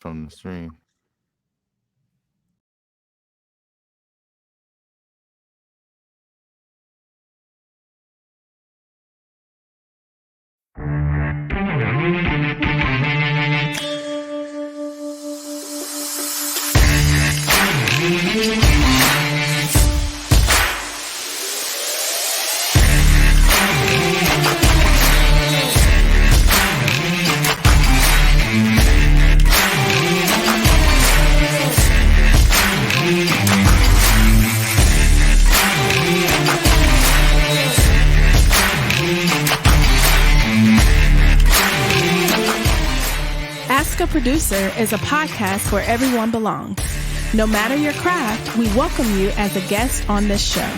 from the stream. Ask a Producer is a podcast where everyone belongs. No matter your craft, we welcome you as a guest on this show.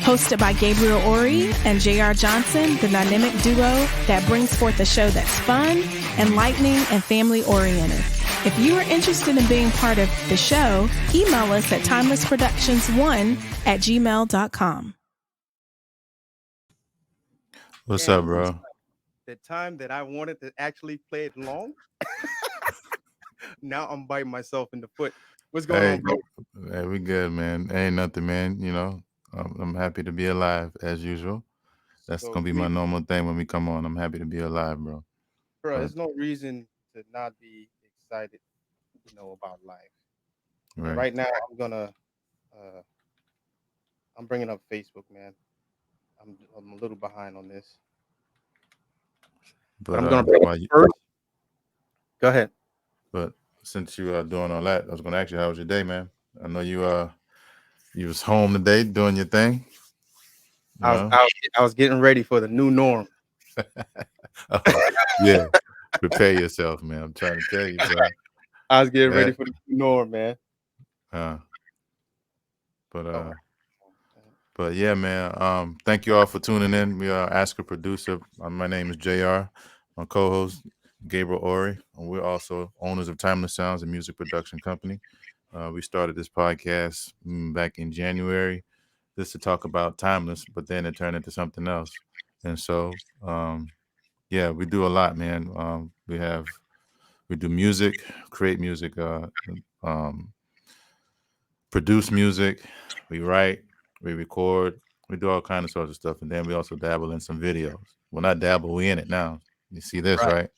Hosted by Gabriel Ori and J.R. Johnson, the dynamic duo that brings forth a show that's fun, enlightening, and family-oriented. If you are interested in being part of the show, email us at timelessproductions1@gmail.com. What's up, bro? The time that I wanted to actually play it long, now I'm biting myself in the foot. What's going on, bro? Hey, we good, man. Ain't nothing, man. You know, I'm happy to be alive as usual. That's gonna be my normal thing when we come on. I'm happy to be alive, bro. Bro, there's no reason to not be excited, about life. Right now, I'm bringing up Facebook, man. I'm a little behind on this. But I'm gonna bring it first. Go ahead. But since you are doing all that, I was gonna ask you, how was your day, man? I know you was home today doing your thing. I was getting ready for the new norm. Yeah, prepare yourself, man. I'm trying to tell you, bro. I was getting ready for the new norm, man. But yeah, man. Thank you all for tuning in. We are Ask a Producer. My name is JR. My co-host Gabriel Ori, and we're also owners of Timeless Sounds, a music production company. We started this podcast back in January, just to talk about Timeless, but then it turned into something else. And so, yeah, we do a lot, man. We do music, create music, produce music, we write, we record, we do all kinds of sorts of stuff, and then we also dabble in some videos. Well, not dabble, we in it now. You see this, right?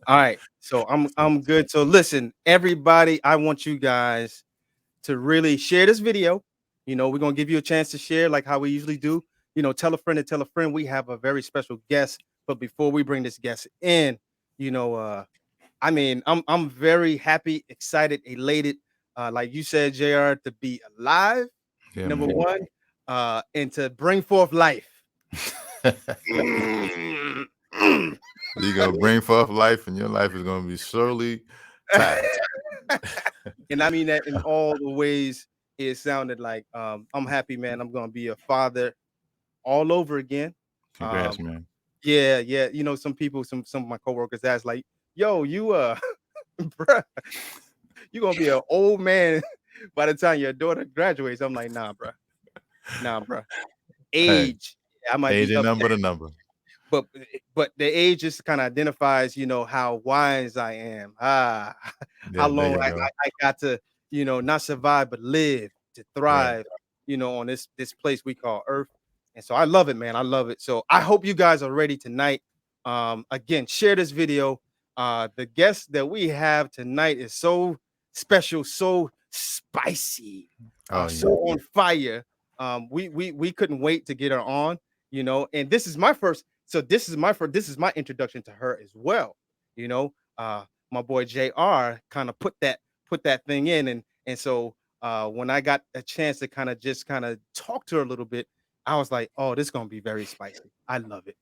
All right, so I'm good. So listen, everybody, I want you guys to really share this video. We're gonna give you a chance to share, like how we usually do. Tell a friend and tell a friend. We have a very special guest, but before we bring this guest in, I'm very happy, excited, elated. Like you said, JR, to be alive, number one, and to bring forth life. You're gonna bring forth life, and your life is gonna be surely tight. And I mean that in all the ways it sounded like. I'm happy, man. I'm gonna be a father all over again. Congrats, man. Yeah. Some people, some of my coworkers asked, like, "Yo, you bruh, you gonna be an old man by the time your daughter graduates." I'm like, nah, bruh. Age, hey, I might age be a number to number. But the age just kind of identifies, how wise I am. How long I got to, not survive but live, to thrive, on this place we call Earth. And so I love it, man. I love it. So I hope you guys are ready tonight. Again, share this video. The guest that we have tonight is so special, so spicy, so on fire. We couldn't wait to get her on, and this is my first. So this is my introduction to her as well. My boy JR kind of put that thing in, and so when I got a chance to kind of talk to her a little bit, I was like, oh, this is gonna be very spicy. I love it.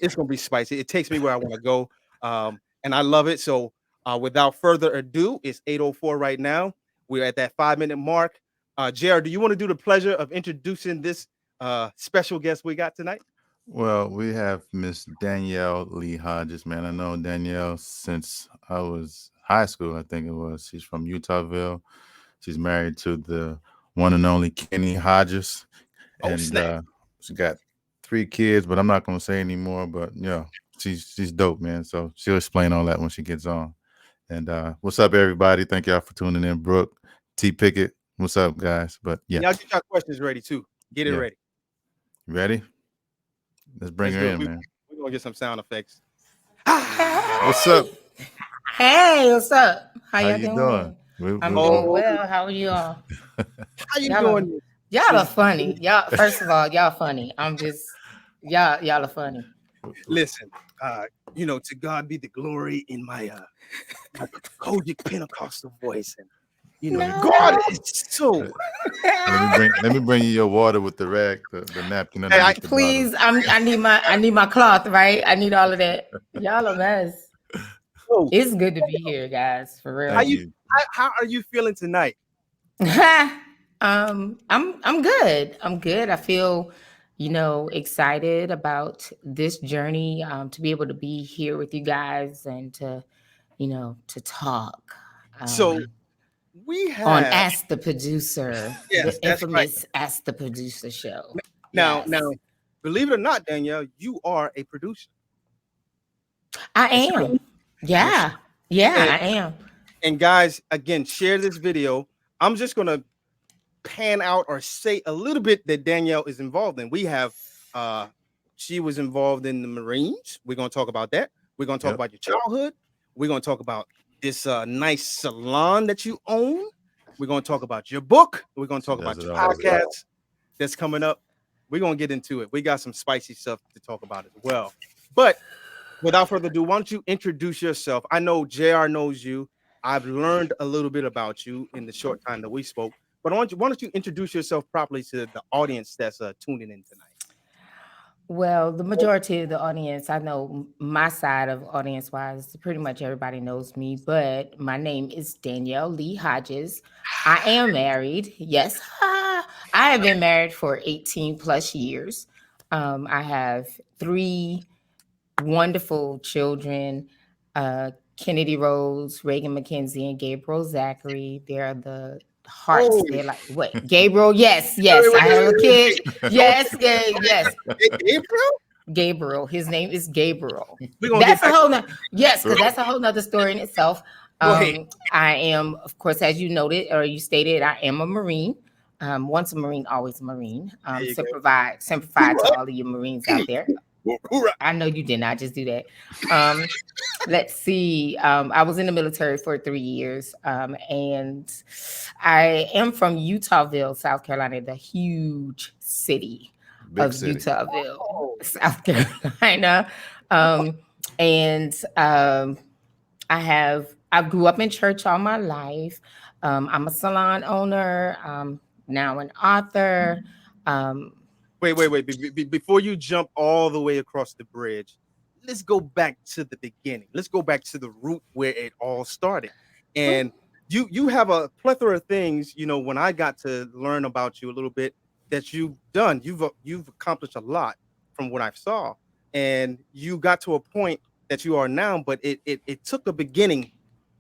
It's gonna be spicy. It takes me where I want to go, and I love it. So without further ado, it's 8:04 right now. We're at that 5-minute mark. JR, do you want to do the pleasure of introducing this special guest we got tonight? Well, we have Miss Danielle Lee Hodges, man. I know Danielle since I was high school, I think it was. She's from Utahville. She's married to the one and only Kenny Hodges. And she got 3 kids, but I'm not going to say anymore. But, she's dope, man. So she'll explain all that when she gets on. And what's up, everybody? Thank y'all for tuning in. Brooke, T Pickett, what's up, guys? But And yeah, y'all get your questions ready too. Get it yeah, ready. you ready? Let's bring Let's her do it. in, man. We're gonna get some sound effects. What's up? Hey, hey, what's up? How How y'all you doing? doing? I'm We're doing good. Oh, well. How are you all? how you Y'all are, doing? y'all are This, funny. Y'all, first of all, y'all funny. I'm just y'all are funny. listen, to God be the glory in my Kojic Pentecostal voice, and God No. is so. Let me bring you your water with the rag, the napkin Hey, underneath the bottle. Please, I need my cloth, right? I need all of that. Y'all a mess. oh, It's good to be here, guys, for how Thank real. you? you. How are you feeling tonight? I'm good. I'm good. I feel, excited about this journey. To be able to be here with you guys and to talk. So Um, we on have. Ask the Producer, the Yes, that's right. infamous Ask the Producer show. Now, Yes, believe it or not, Danielle, you are a producer. I Yes, am. yes. Yeah, yeah, And I am. and guys, again, share this video. I'm just gonna pan out or say a little bit that Danielle is involved in. We have uh she was involved in the Marines. We're gonna talk about that. We're gonna talk Yep. about your childhood. We're gonna talk about this nice salon that you own. We're gonna talk about your book. We're gonna She talk does about it your all. podcast that's coming up. We're gonna get into it. We got some spicy stuff to talk about as well. But without further ado, why don't you introduce yourself? I know JR knows you. I've learned a little bit about you in the short time that we spoke. But why don't you introduce yourself properly to the audience that's tuning in tonight? Well, the majority of the audience, I know my side of audience wise, pretty much everybody knows me, but my name is Danielle Lee Hodges. I am married. Yes. I have been married for 18 plus years. I have three wonderful children, Kennedy Rose, Reagan McKenzie, and Gabriel Zachary. They're the hearts. Oh, They're like, what? Gabriel? Yes, wait, yes. wait, I wait, have a wait, kid. wait. Don't Yes, yes. April? Gabriel. His name is Gabriel. We're gonna get That's a back. whole nother, yes, Go because that's a whole nother story in itself. Go ahead. I am, of course, as you noted or you stated, I am a Marine. Once a Marine, always a Marine. There you go. Simplified to Hoorah. all of you Marines out there. Hoorah. I know you did not just do that. Let's see. I was in the military for 3 years, and I am from Utahville, South Carolina, the huge city Big of city. Utahville, Oh, South Carolina. Um, and I grew up in church all my life. I'm a salon owner, now an author. Um, wait. Before you jump all the way across the bridge, let's go back to the beginning. Let's go back to the root where it all started. And you have a plethora of things, when I got to learn about you a little bit that you've done. You've accomplished a lot from what I saw. And you got to a point that you are now, but it took a beginning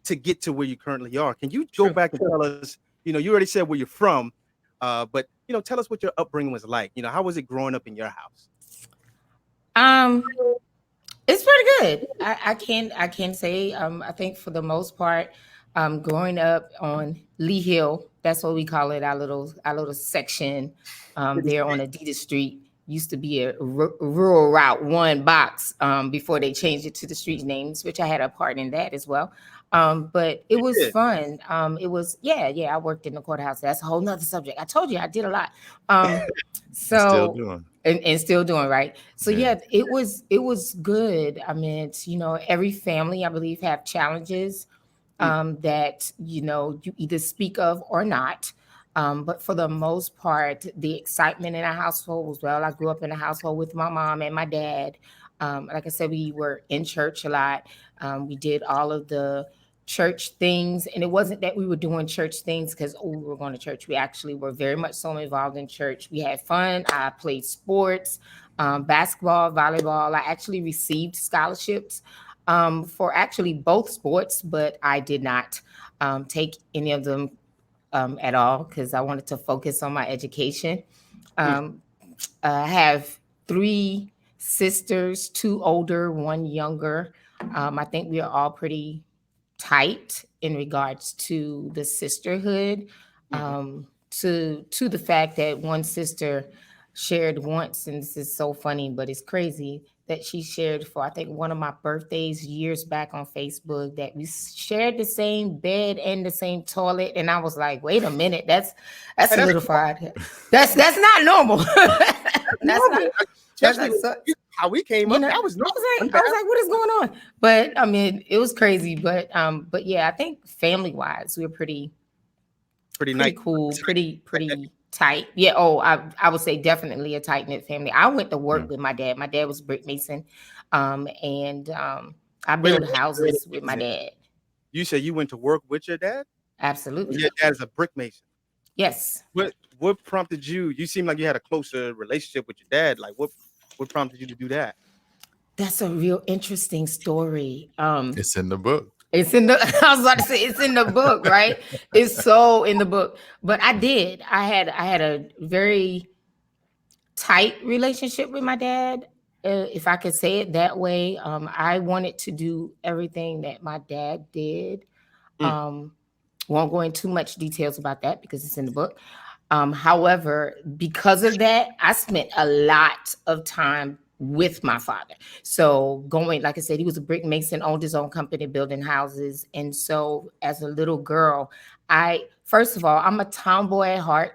to get to where you currently are. Can you go True. back and tell us, you already said where you're from, but tell us what your upbringing was like. How was it growing up in your house? Um, It's pretty good. I can say I think for the most part, growing up on Lee Hill, that's what we call it, our little section there on Adidas Street used to be a rural route one box before they changed it to the street names, which I had a part in that as well. But it was Yeah. fun. It was yeah. I worked in the courthouse. That's a whole nother subject. I told you I did a lot. Um, And still so doing. and still doing right. So Yeah. yeah, it was good. I mean, every family I believe have challenges Mm. that you either speak of or not. But for the most part, the excitement in our household was well. I grew up in a household with my mom and my dad. Like I said, we were in church a lot. We did all of the church things, and it wasn't that we were doing church things because we were going to church. We actually were very much so involved in church. We had fun. I played sports, basketball, volleyball. I actually received scholarships for actually both sports, but I did not take any of them at all because I wanted to focus on my education. Mm. Um, I have three sisters, two older, one younger. I think we are all pretty tight in regards to the sisterhood, Mhm. to the fact that one sister shared once, and this is so funny, but it's crazy that she shared for I think one of my birthdays years back on Facebook that we shared the same bed and the same toilet, and I was like, wait a minute, that's Hey, that's solidified. That's not normal. That's not normal, that's especially not so, how we came you up. know, That was normal. I was like, what is going on? But I mean, it was crazy. But yeah, I think family wise, we were Pretty pretty nice. cool, pretty tight. Yeah. Oh, I would say definitely a tight knit family. I went to Yeah. work with my dad. My dad was a brick mason, and I Wait a built minute. Wait a houses with my minute. dad. You said you went to work with your dad? Absolutely. Your dad is a brick mason. Yes. What prompted you? You seem like you had a closer relationship with your dad. Like what prompted you to do that? That's a real interesting story. It's in the book. It's in the I was about to say it's in the book, right? It's so in the book. But I had a very tight relationship with my dad, if I could say it that way. I wanted to do everything that my dad did. Mm. Um, won't go into much details about that because it's in the book. However, because of that, I spent a lot of time with my father. So going, like I said, he was a brick mason, owned his own company, building houses. And so as a little girl, first of all, I'm a tomboy at heart.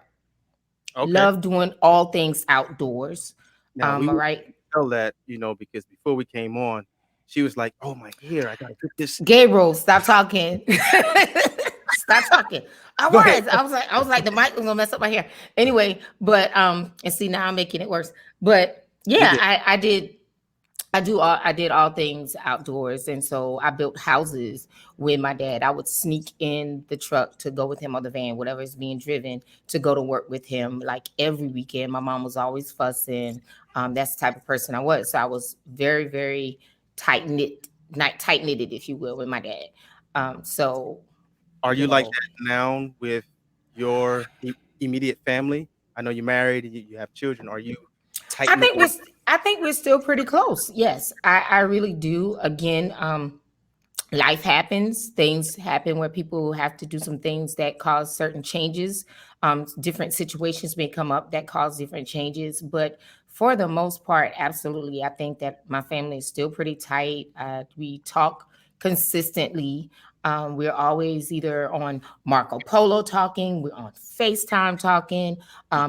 Okay. Love doing all things outdoors. Now we All will right. tell that, because before we came on, she was like, "Oh my hair, I gotta get this." Gabriel, stop talking. Stop talking. I Go ahead. was. I was like, the mic was gonna mess up my hair. Anyway, but and see now I'm making it worse. But You yeah, did. I did all things outdoors, and so I built houses with my dad. I would sneak in the truck to go with him, or the van, whatever is being driven, to go to work with him. Like every weekend, my mom was always fussing. That's the type of person I was. So I was very, very tight knit, not tight knitted, if you will, with my dad. So Are you you like know, that now with your immediate family? I know you're married, you have children. Are you tight I knit think we're with? I think we're still pretty close. Yes, I really do. Again, life happens, things happen where people have to do some things that cause certain changes. Different situations may come up that cause different changes, but for the most part, absolutely, I think that my family is still pretty tight. We talk consistently. We're always either on Marco Polo talking, we're on FaceTime talking,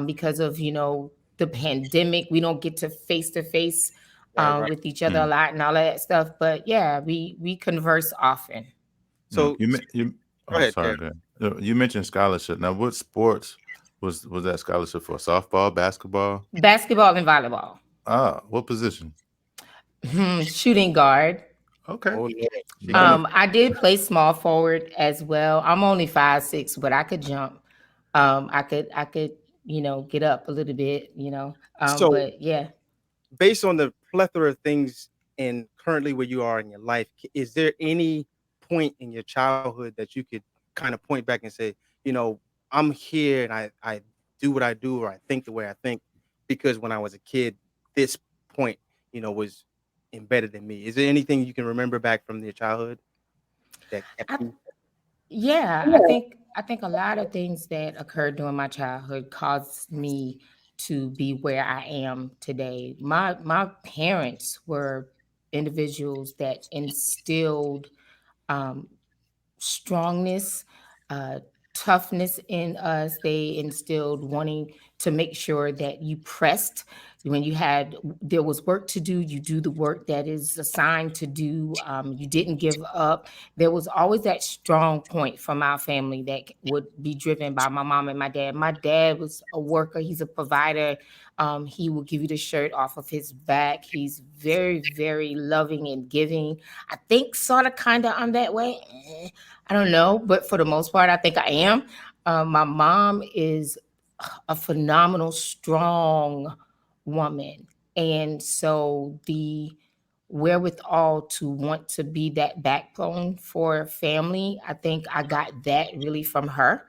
because of the pandemic. We don't get to face Right, right. with each other a Mm. lot and all of that stuff. But yeah, we converse often. Yeah. So, You. go Oh, ahead, sorry. Jared. Go ahead. You mentioned scholarship. Now, what sports was that scholarship for? Softball, basketball? Basketball and volleyball. Ah, what position? Shooting guard. Okay. Oh Lord, she That coming. makes. I did play small forward as well. I'm only 5'6", but I could jump. I could get up a little bit. So, But yeah. based on the plethora of things and currently where you are in your life, is there any point in your childhood that you could kind of point back and say, you know, I'm here and I do what I do or I think the way I think because when I was a kid, this point, was embedded in me. Is there anything you can remember back from your childhood that kept I, you? yeah, I think a lot of things that occurred during my childhood caused me to be where I am today. My parents were individuals that instilled um, strongness, uh, toughness in us. They instilled wanting to make sure that you pressed when there was work to do. You do the work that is assigned to do. You didn't give up. There was always that strong point from our family that would be driven by my mom and my dad. My dad was a worker. He's a provider. He will give you the shirt off of his back. He's very, very loving and giving. I think sort of kind of I'm that way. I don't know, but for the most part, I think I am. My mom is a phenomenal, strong woman. And so the wherewithal to want to be that backbone for family, I think I got that really from her,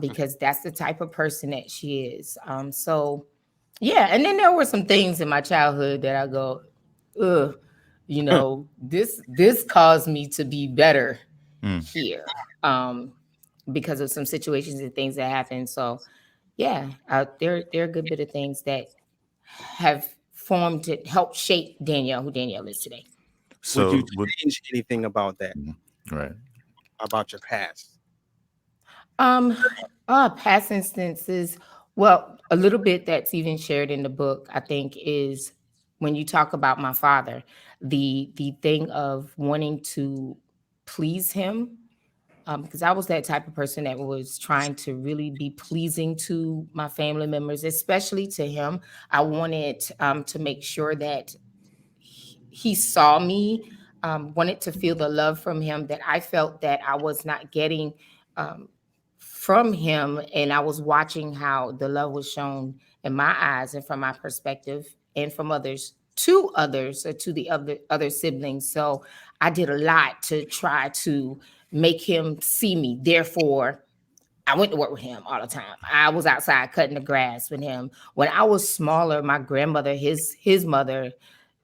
because that's the type of person that she is. So, yeah. And then there were some things in my childhood that I go, ugh, this caused me to be better here, because of some situations and things that happened. So yeah, there are a good bit of things that have formed to help shape Danielle, who Danielle is today. Would you So would change anything about that, right. about your past? Um, past instances. Well, a little bit that's even shared in the book, I think, is when you talk about my father, the thing of wanting to please him, because I was that type of person that was trying to really be pleasing to my family members, especially to him. I wanted to make sure that he saw me, wanted to feel the love from him that I felt that I was not getting um, from him. And I was watching how the love was shown in my eyes and from my perspective and from others to others, or to the other siblings. So I did a lot to try to make him see me. Therefore, I went to work with him all the time. I was outside cutting the grass with him. When I was smaller, my grandmother, his mother,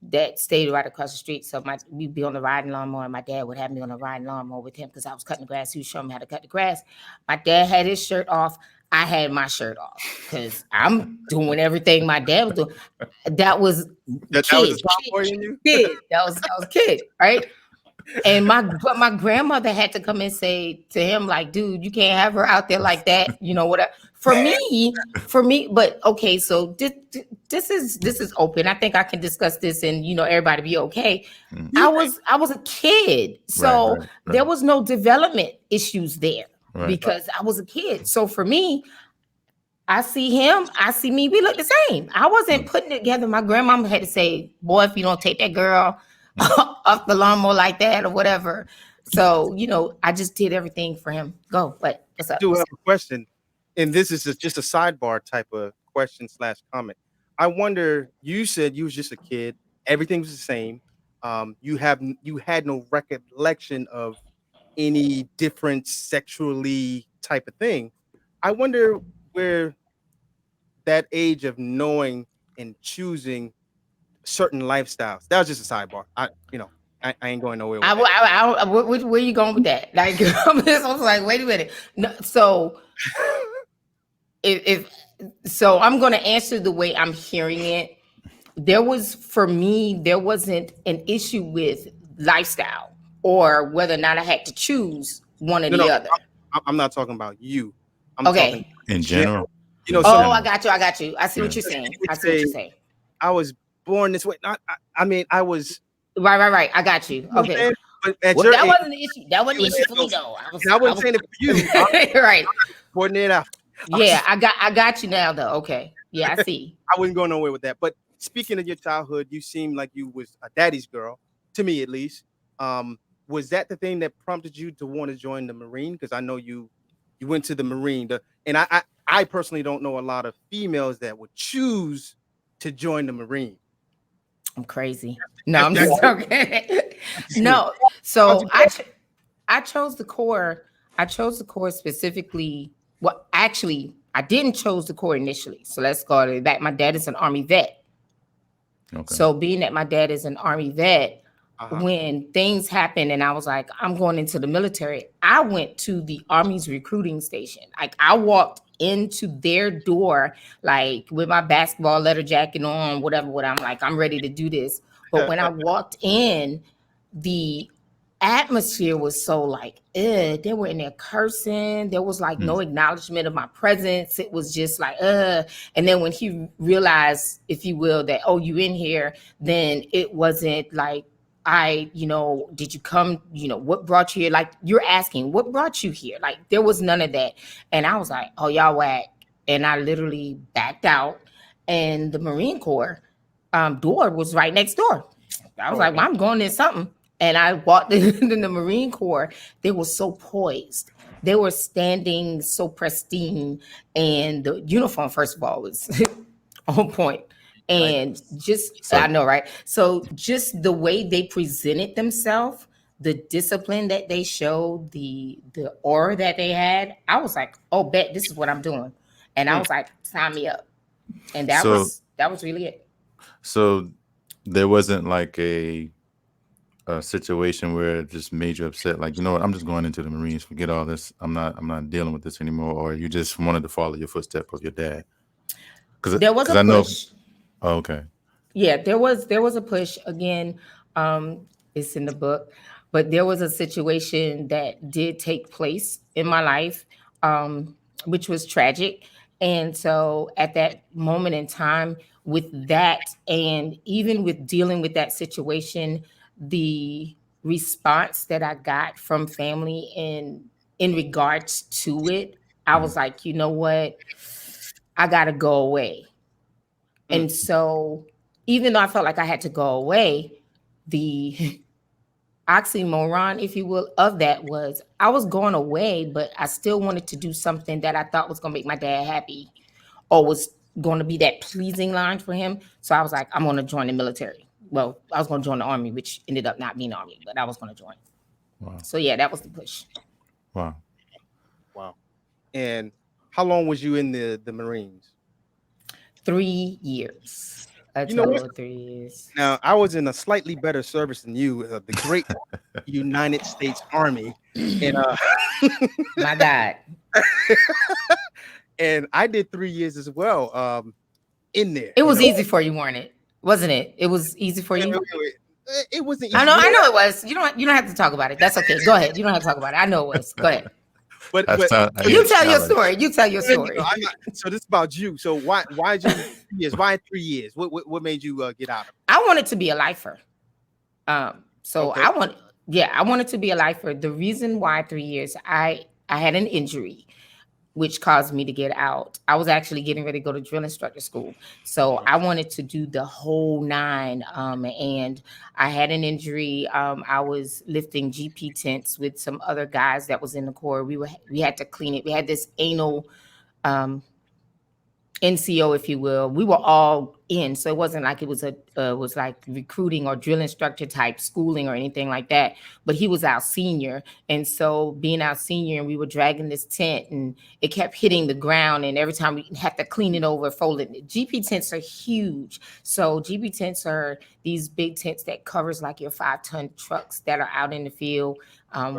that stayed right across the street. So we'd be on the riding lawnmower, and my dad would have me on the riding lawnmower with him because I was cutting the grass. He was showing me how to cut the grass. My dad had his shirt off. I had my shirt off because I'm doing everything my dad was doing. That was That was a tomboy in you? kid. That was kid, right? And my grandmother had to come and say to him, like, dude, you can't have her out there like that, whatever. For me, but okay, so this is open. I think I can discuss this and everybody be okay. I was a kid, so Right. there was no development issues there Right. because I was a kid. So for me, I see him, I see me, we look the same. I wasn't putting it together. My grandmama had to say, boy, if you don't take that girl off the lawnmower like that or whatever. So, I just did everything for him. Go. What's I up? do have a question, and this is just a sidebar type of question slash comment. I wonder. You said you was just a kid. Everything was the same. You had no recollection of any different sexually type of thing. I wonder where that age of knowing and choosing certain lifestyles. That was just a sidebar. I ain't going nowhere with that. Where you going with that? Like, I was like, wait a minute. No, so if so, I'm going to answer the way I'm hearing it. For me, there wasn't an issue with lifestyle or whether or not I had to choose one or No, the no, other. I'm not talking about you. I'm Okay. talking In general. Oh, I got you. I see what you're saying. I was born this way. I mean, I was right. I got you. Okay. But at Well, your that age, wasn't an issue. That wasn't an issue for me though. I wasn't saying it for you. Right. Pointing it out. Yeah, I got you now though. Okay. Yeah, I see. I wouldn't go nowhere with that. But speaking of your childhood, you seemed like you was a daddy's girl, to me at least. Was that the thing that prompted you to want to join the Marine? Because I know you went to the Marine. And I personally don't know a lot of females that would choose to join the Marine. I'm crazy. No, I'm just joking. No. So I chose the Corps. I chose the Corps specifically. Well, actually, I didn't chose the Corps initially. So let's go back. My dad is an Army vet. Okay. So being that my dad is an Army vet, when things happened and I was like, I'm going into the military, I went to the Army's recruiting station. Like I walked into their door, like with my basketball leather jacket on, whatever. I'm like, I'm ready to do this. But when I walked in, the atmosphere was so like, they were in there cursing. There was like no acknowledgement of my presence. It was just like, And then when he realized, if you will, that, oh, you in here, then it wasn't like, did you come, what brought you here? Like you're asking, what brought you here? Like there was none of that. And I was like, oh, y'all whack. And I literally backed out, and the Marine Corps door was right next door. I was like, well, I'm going in something. And I walked in the Marine Corps. They were so poised. They were standing so pristine. And the uniform, first of all, was on point. And I know, right? So just the way they presented themselves, the discipline that they showed, the aura that they had, I was like, oh, bet this is what I'm doing. And I was like, sign me up. And that was really it. So there wasn't like a a situation where it just made you upset? Like, you know what, I'm just going into the Marines. Forget all this. I'm not dealing with this anymore. Or you just wanted to follow your footstep of your dad? There was a I know. push. Oh, okay. Yeah, there was a push again. It's in the book, but there was a situation that did take place in my life, which was tragic. And so at that moment in time, with that, and even with dealing with that situation, the response that I got from family in regards to it, I was like, you know what, I gotta go away. And so, even though I felt like I had to go away, the oxymoron, if you will, of that was I was going away, but I still wanted to do something that I thought was going to make my dad happy or was going to be that pleasing line for him. So I was like, I'm going to join the military. Well, I was going to join the army, which ended up not being army, but I was going to join. Wow. So yeah, that was the push. Wow. Wow. And how long was you in the Marines? 3 years. A You know total what? of 3 years. Now, I was in a slightly better service than you, the great United States Army, and My God. and I did 3 years as well. In there, It was easy for you, weren't it? Wasn't it? It was easy for you. It wasn't easy. I know it was. You don't have to talk about it. That's okay. Go ahead. You don't have to talk about it. I know it was. Go ahead. But You tell your story. You tell your story. So this is about you. So why did you 3 years? Why 3 years? What made you get out of it? I wanted to be a lifer. So Okay. I wanted to be a lifer. The reason why 3 years, I had an injury which caused me to get out. I was actually getting ready to go to drill instructor school. So I wanted to do the whole nine. And I had an injury. I was lifting GP tents with some other guys that was in the Corps. We had to clean it. We had this anal NCO, if you will. We were all in, so it wasn't like it was was like recruiting or drill instructor type schooling or anything like that. But he was our senior, and so being our senior, and we were dragging this tent, and it kept hitting the ground, and every time we had to clean it over, fold it. GP tents are huge, so GP tents are these big tents that covers like your 5-ton trucks that are out in the field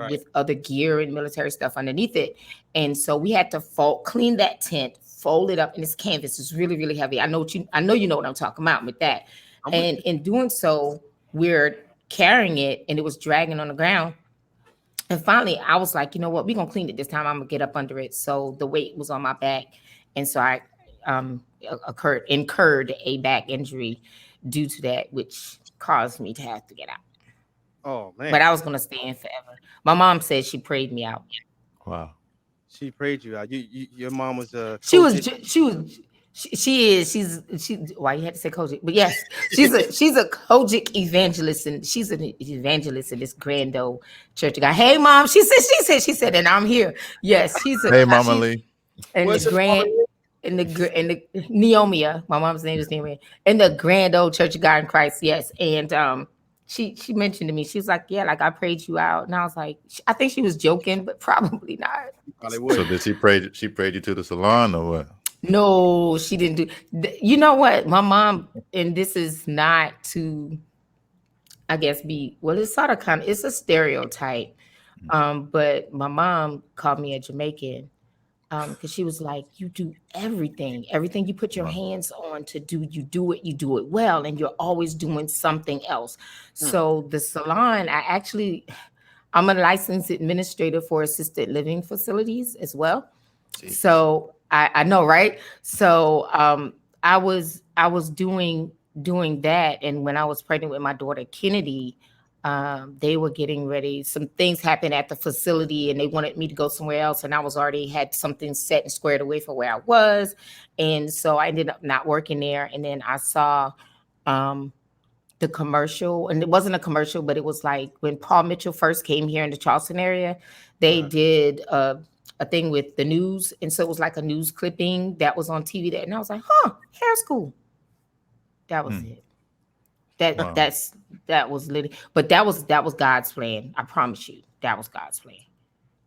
with other gear and military stuff underneath it, and so we had to clean that tent. Fold it up, and this canvas is really, really heavy. I know you know what I'm talking about with that. And in doing so, we're carrying it, and it was dragging on the ground. And finally, I was like, you know what? We're gonna clean it this time. I'm gonna get up under it. So the weight was on my back, and so I incurred a back injury due to that, which caused me to have to get out. Oh man! But I was gonna stay in forever. My mom said she prayed me out. Wow. She prayed you out. Your mom was a. She is. Why you had to say Kojic? But yes, she's a Kojic evangelist, and she's an evangelist in this grand old church of God. Hey, mom, she said, and I'm here. Yes, she's a. Hey, Mama Lee. And the grand, in the Neomia, my mom's name is Neomia, in the grand old Church of God in Christ. Yes, and she mentioned to me, she was like, yeah, like I prayed you out, and I was like, I think she was joking, but probably not. So did she pray? She prayed you to the salon or what? No, she didn't do. You know what? My mom, and this is not to, I guess, it's sort of it's a stereotype. But my mom called me a Jamaican because she was like, you do everything you put your hands on to do, you do it well, and you're always doing something else. So the salon, I'm a licensed administrator for assisted living facilities as well. Jeez. So I know, right? So I was doing that, and when I was pregnant with my daughter Kennedy, they were getting ready. Some things happened at the facility, and they wanted me to go somewhere else, and I was already had something set and squared away for where I was, and so I ended up not working there. And then I saw the commercial, and it wasn't a commercial, but it was like when Paul Mitchell first came here in the Charleston area, they did a thing with the news, and so it was like a news clipping that was on TV there, and I was like, hair school. That was it. That was literally, but that was God's plan. I promise you, that was God's plan,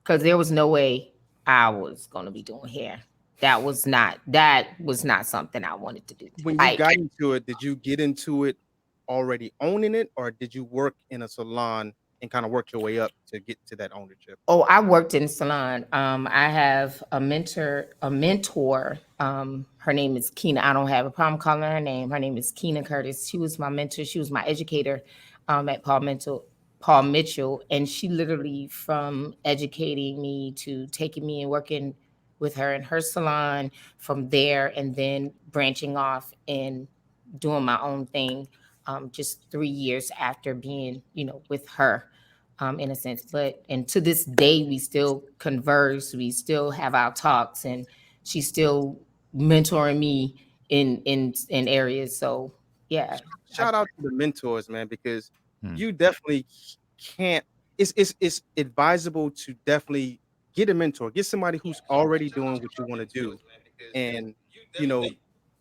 because there was no way I was going to be doing hair. That was not something I wanted to do. When you got into it, did you get into it already owning it, or did you work in a salon and kind of work your way up to get to that ownership? Oh, I worked in salon. I have a mentor. Her name is Keena. I don't have a problem calling her name. Her name is Keena Curtis. She was my mentor. She was my educator at Paul Mitchell, and she literally, from educating me to taking me and working with her in her salon, from there, and then branching off and doing my own thing. Just 3 years after being, with her, in a sense. But and to this day, we still converse. We still have our talks, and she's still mentoring me in areas. So yeah, I, Shout out to the mentors, man, because Hmm. you definitely can't. It's advisable to definitely get a mentor, get somebody who's already doing what you want to do, and you know,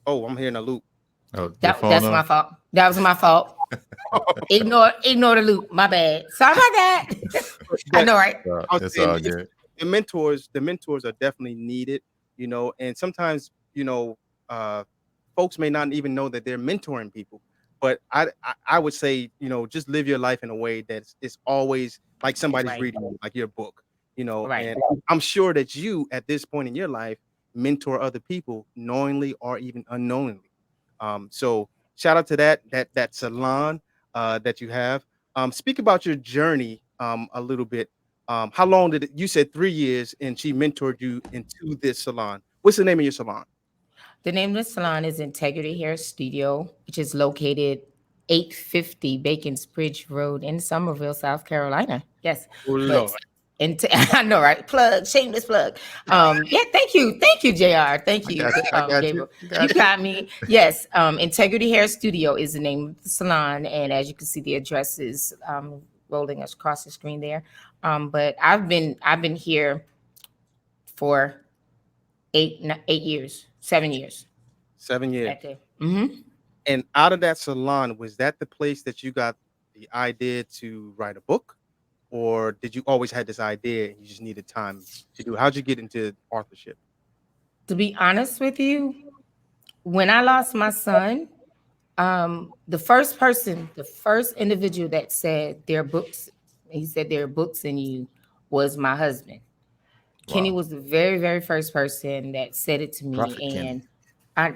oh, I'm hearing a loop. Oh, your phone that's my on? fault. That was my fault. Ignore the loop. My bad. Sorry about that. I But know, right? I was It's saying all good. the mentors are definitely needed, and sometimes, uh, folks may not even know that they're mentoring people. But I would say, just live your life in a way that it's always like somebody's Right. reading you, like your book, Right. and I'm sure that you at this point in your life mentor other people knowingly or even unknowingly. So shout out to that salon that you have. Speak about your journey a little bit. How long did you said 3 years, and she mentored you into this salon? What's the name of your salon? The name of the salon is Integrity Hair Studio, which is located 850 Bacon's Bridge Road in Somerville, South Carolina. Yes, Oh but Lord. I know, right? Plug, shameless plug. Yeah, thank you, Jr. Thank I you, got you. I got you. Gabriel. I You got you. got me. Yes, Integrity Hair Studio is the name of the salon, and as you can see, the address is rolling us across the screen there. But I've been here for 8 years, 7 years. 7 years. At the mm-hmm. And out of that salon, was that the place that you got the idea to write a book? Or did you always had this idea and you just needed time to do it? How'd you get into authorship? To be honest with you, when I lost my son, the first individual that said there are books, he said there are books in you, was my husband. Kenny Wow. was the very, very first person that said it to Prophet me, Kenny. and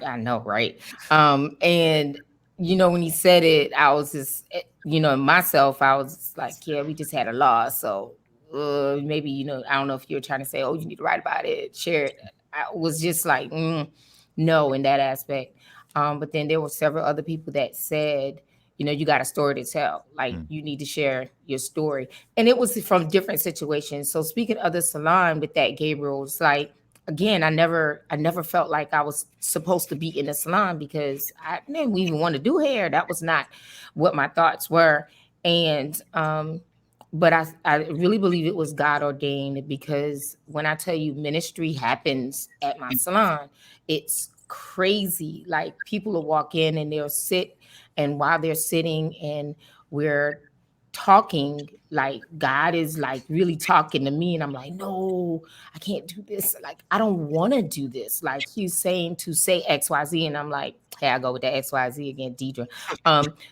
I know, right? And when he said it, I was just, myself, I was just like, yeah, we just had a loss, so maybe, I don't know if you're trying to say, oh, you need to write about it, share it. I was just like, no, in that aspect. But then there were several other people that said, you got a story to tell. Like, Hmm. you need to share your story. And it was from different situations. So speaking of the salon with that, Gabriel, was like, again, I never felt like I was supposed to be in a salon because I didn't even want to do hair. That was not what my thoughts were. And but I really believe it was God ordained, because when I tell you ministry happens at my salon, it's crazy. Like, people will walk in and they'll sit, and while they're sitting and we're talking, like, God is like really talking to me, and I'm like, no, I can't do this. Like, I don't want to do this. Like, he's saying to say XYZ, and I'm like, hey, I go with that XYZ again, Deidre.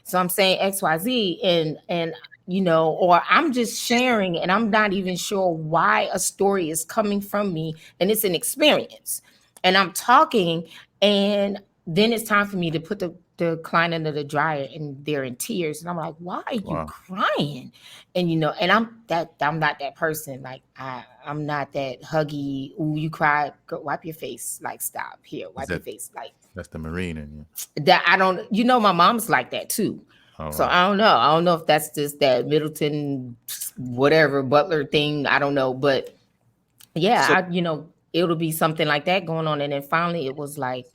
So I'm saying XYZ, and or I'm just sharing, and I'm not even sure why a story is coming from me, and it's an experience, and I'm talking, and then it's time for me to put the client under the dryer, and they're in tears, and I'm like, why are you Wow. crying? And and I'm not that person. Like, I'm not that huggy. Ooh, you cried, girl, wipe your face. Like, stop here, Is wipe your that face. Like, that's the Marine in you? that I don't. My mom's like that too. Oh So wow. I don't know. I don't know if that's just that Middleton, whatever, Butler thing. I don't know, but So yeah, it'll be something like that going on. And then finally it was like,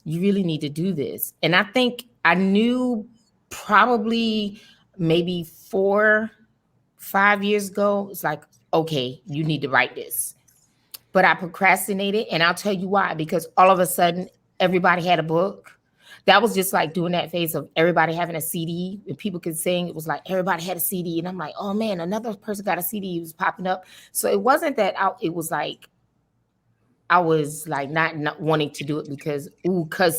you really need to do this. And I think I knew probably maybe 4, 5 years ago, it's like, okay, you need to write this. But I procrastinated, and I'll tell you why. Because all of a sudden, everybody had a book. That was just like doing that phase of everybody having a CD and people could sing. It was like everybody had a CD, and I'm like, oh man, another person got a CD. It was popping up. So it wasn't that it was like I was like not wanting to do it because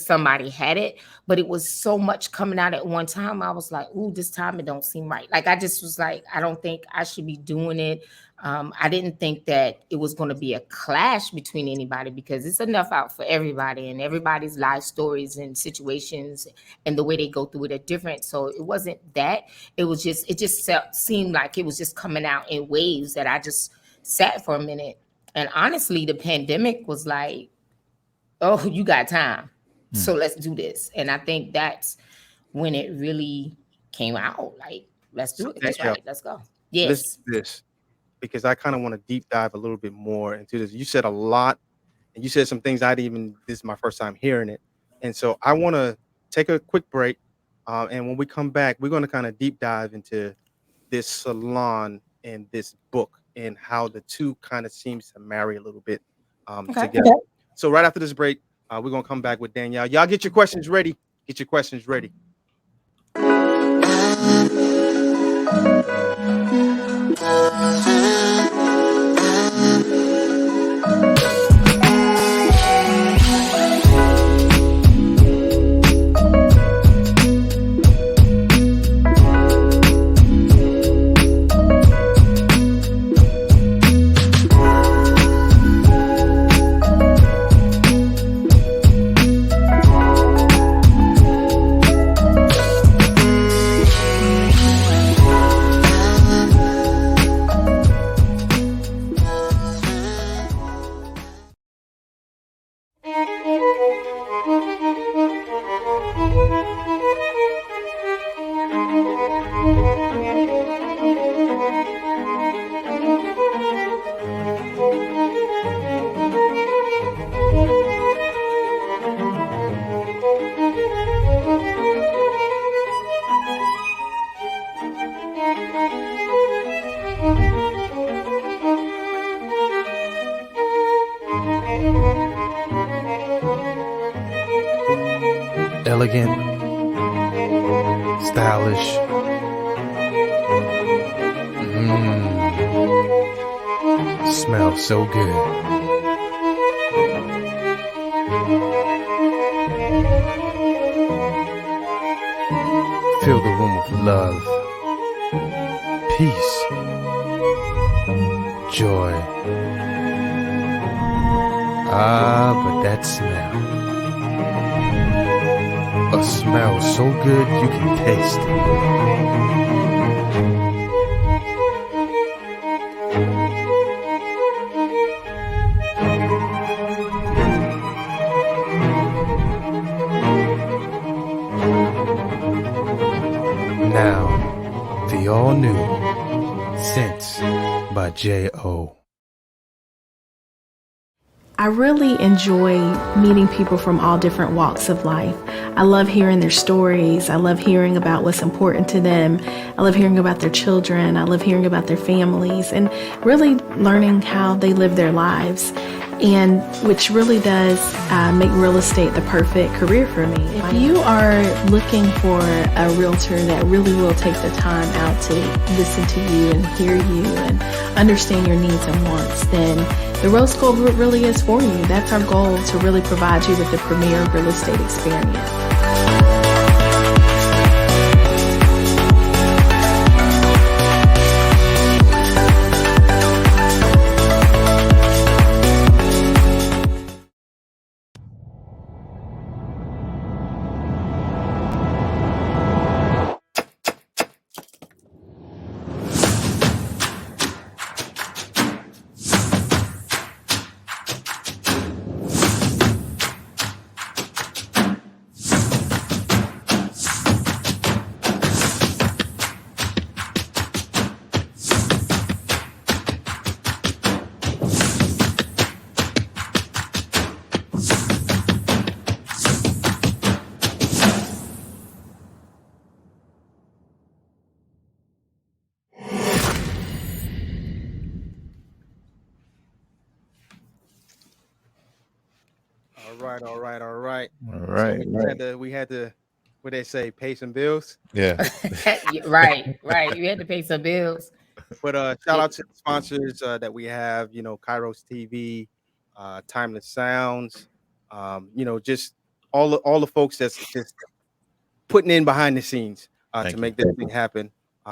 somebody had it, but it was so much coming out at one time. I was like, ooh, this time it don't seem right. Like I just was like, I don't think I should be doing it. I didn't think that it was going to be a clash between anybody because it's enough out for everybody, and everybody's life stories and situations and the way they go through it are different. So it wasn't that. It just seemed like it was just coming out in waves that I just sat for a minute. And honestly, the pandemic was like, oh, you got time. So let's do this. And I think that's when it really came out. Like, let's do it. That's right. Let's go. Yes. Let's do this, because I kind of want to deep dive a little bit more into this. You said a lot, and you said some things this is my first time hearing it. And so I want to take a quick break. And when we come back, we're going to kind of deep dive into this salon and this book and how the two kind of seems to marry a little bit together. Okay. So right after this break, we're going to come back with Danielle. Y'all get your questions ready. Get your questions ready. Elegant, stylish, smells so good. Fill the room with love, peace, joy. But that smell. A smell so good you can taste it. Now, the all-new Scents by J.O. I really enjoy meeting people from all different walks of life. I love hearing their stories. I love hearing about what's important to them. I love hearing about their children. I love hearing about their families and really learning how they live their lives, and which really does make real estate the perfect career for me. If you are looking for a realtor that really will take the time out to listen to you and hear you and understand your needs and wants, then the Rose Gold Group really is for you. That's our goal, to really provide you with the premier real estate experience. So we had to, what they say, pay some bills. Yeah. Right. You had to pay some bills. But shout out to the sponsors that we have, Kairos TV, Timeless Sounds, just all the folks that's just putting in behind the scenes to Thank you. make this thing happen.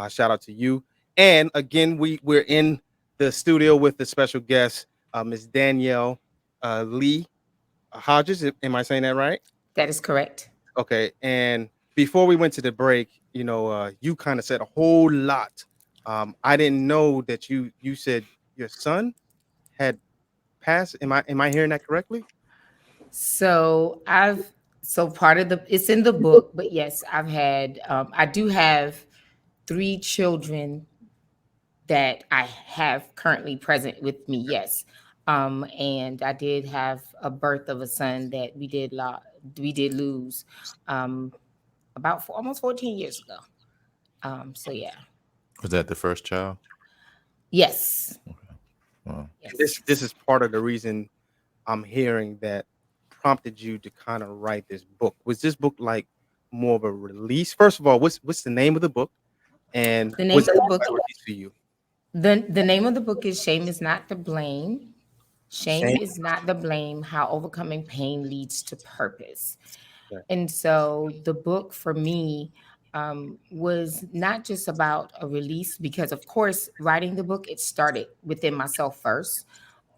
Shout out to you. And again, we're in the studio with the special guest, Miss Danielle Lee Hodges. Am I saying that right? That is correct. Okay. And before we went to the break, you kind of said a whole lot. I didn't know that you said your son had passed. Am I hearing that correctly? So part of it's in the book, but yes, I do have three children that I have currently present with me. Yes. And I did have a birth of a son that we did lose um, about almost 14 years ago. So yeah. Was that the first child? Yes. Well, Yes. This is part of the reason I'm hearing that prompted you to kind of write this book. Was this book like more of a release? First of all, what's the name of the book, and The name was of it the a book release for you? the name of the book is Shame is Not the Blame. Shame Shame. is not the blame, how overcoming pain leads to purpose. Okay. And so the book for me was not just about a release, because of course, writing the book, it started within myself first.